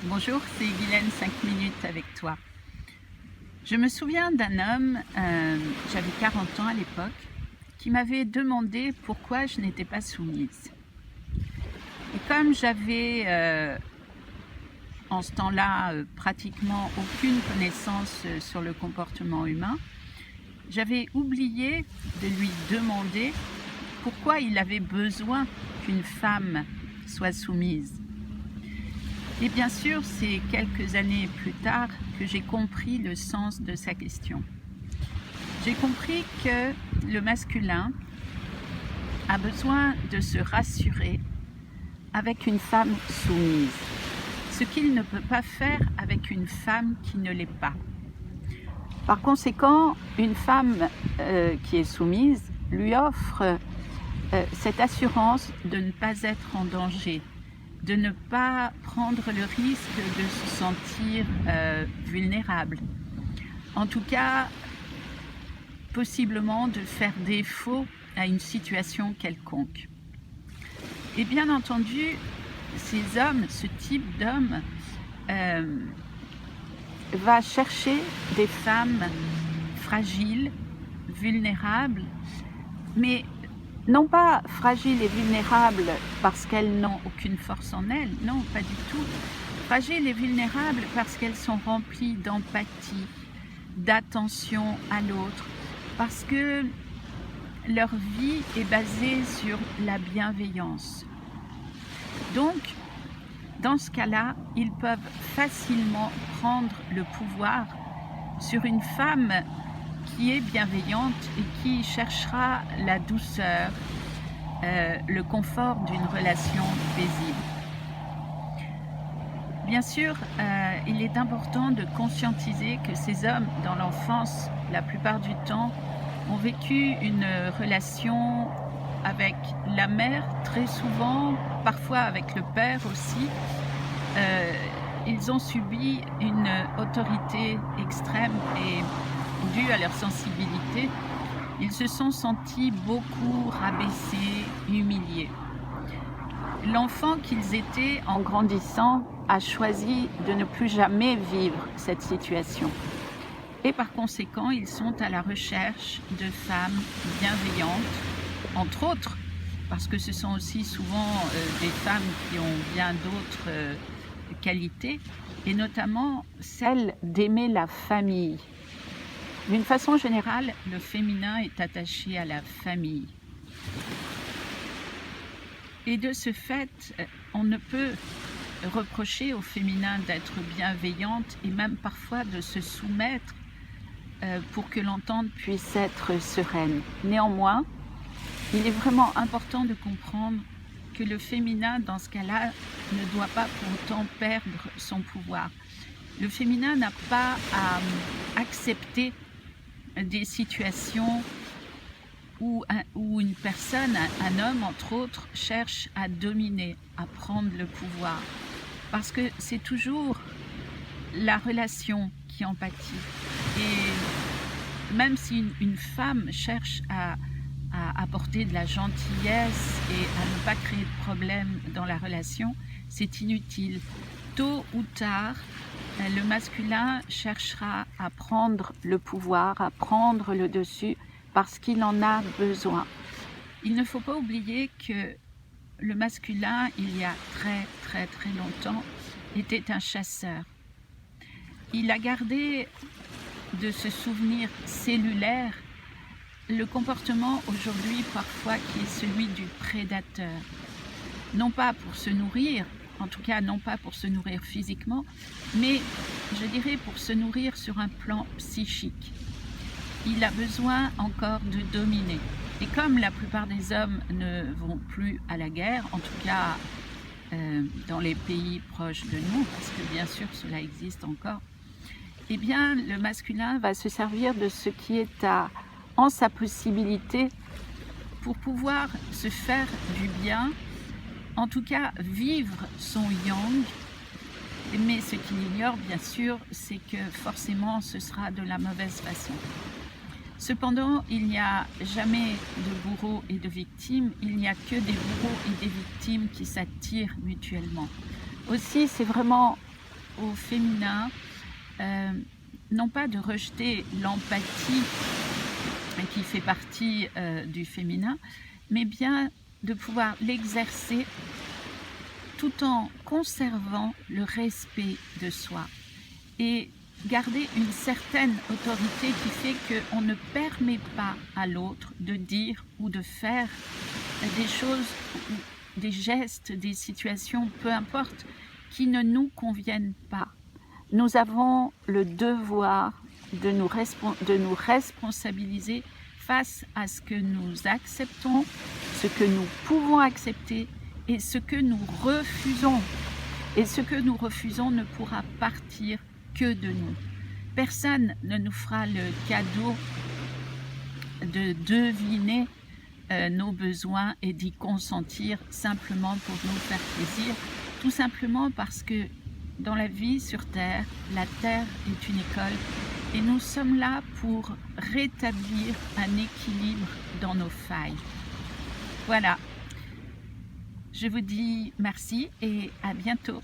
Bonjour, c'est Guylaine, 5 minutes avec toi. Je me souviens d'un homme, j'avais 40 ans à l'époque, qui m'avait demandé pourquoi je n'étais pas soumise. Et comme j'avais en ce temps-là pratiquement aucune connaissance sur le comportement humain, j'avais oublié de lui demander pourquoi il avait besoin qu'une femme soit soumise. Et bien sûr, c'est quelques années plus tard que j'ai compris le sens de sa question. J'ai compris que le masculin a besoin de se rassurer avec une femme soumise, ce qu'il ne peut pas faire avec une femme qui ne l'est pas. Par conséquent, une femme qui est soumise lui offre cette assurance de ne pas être en danger, de ne pas prendre le risque de se sentir vulnérable. En tout cas, possiblement de faire défaut à une situation quelconque. Et bien entendu, ces hommes, ce type d'homme, va chercher des femmes fragiles, vulnérables, mais non pas fragiles et vulnérables parce qu'elles n'ont aucune force en elles, non, pas du tout. Fragiles et vulnérables parce qu'elles sont remplies d'empathie, d'attention à l'autre, parce que leur vie est basée sur la bienveillance. Donc, dans ce cas-là, ils peuvent facilement prendre le pouvoir sur une femme qui est bienveillante et qui cherchera la douceur, le confort d'une relation paisible. Bien sûr, il est important de conscientiser que ces hommes, dans l'enfance, la plupart du temps, ont vécu une relation avec la mère, très souvent, parfois avec le père aussi. Ils ont subi une autorité extrême et due à leur sensibilité, ils se sont sentis beaucoup rabaissés, humiliés. L'enfant qu'ils étaient en grandissant a choisi de ne plus jamais vivre cette situation. Et par conséquent, ils sont à la recherche de femmes bienveillantes, entre autres, parce que ce sont aussi souvent des femmes qui ont bien d'autres qualités, et notamment celle d'aimer la famille. D'une façon générale, le féminin est attaché à la famille. Et de ce fait, on ne peut reprocher au féminin d'être bienveillante et même parfois de se soumettre pour que l'entente puisse être sereine. Néanmoins, il est vraiment important de comprendre que le féminin, dans ce cas-là, ne doit pas pour autant perdre son pouvoir. Le féminin n'a pas à accepter des situations où une personne, un homme entre autres, cherche à dominer, à prendre le pouvoir. Parce que c'est toujours la relation qui en pâtit. Et même si une femme cherche à apporter de la gentillesse et à ne pas créer de problème dans la relation, c'est inutile. Tôt ou tard, le masculin cherchera à prendre le pouvoir, à prendre le dessus, parce qu'il en a besoin. Il ne faut pas oublier que le masculin, il y a très longtemps, était un chasseur. Il a gardé de ce souvenir cellulaire le comportement aujourd'hui parfois qui est celui du prédateur. Non pas pour se nourrir, en tout cas non pas pour se nourrir physiquement, mais je dirais pour se nourrir sur un plan psychique. Il a besoin encore de dominer. Et comme la plupart des hommes ne vont plus à la guerre, en tout cas dans les pays proches de nous, parce que bien sûr cela existe encore, eh bien le masculin va se servir de ce qui est en sa possibilité pour pouvoir se faire du bien, en tout cas vivre son yang. Mais ce qu'il ignore bien sûr, c'est que forcément ce sera de la mauvaise façon. Cependant, il n'y a jamais de bourreaux et de victimes, il n'y a que des bourreaux et des victimes qui s'attirent mutuellement. Aussi, c'est vraiment au féminin, non pas de rejeter l'empathie qui fait partie du féminin, mais bien de pouvoir l'exercer tout en conservant le respect de soi et garder une certaine autorité qui fait qu'on ne permet pas à l'autre de dire ou de faire des choses, des gestes, des situations, peu importe, qui ne nous conviennent pas. Nous avons le devoir de nous responsabiliser face à ce que nous acceptons, ce que nous pouvons accepter et ce que nous refusons. Et ce que nous refusons ne pourra partir que de nous. Personne ne nous fera le cadeau de deviner nos besoins et d'y consentir simplement pour nous faire plaisir, tout simplement parce que dans la vie sur Terre, la Terre est une école et nous sommes là pour rétablir un équilibre dans nos failles. Voilà, je vous dis merci et à bientôt.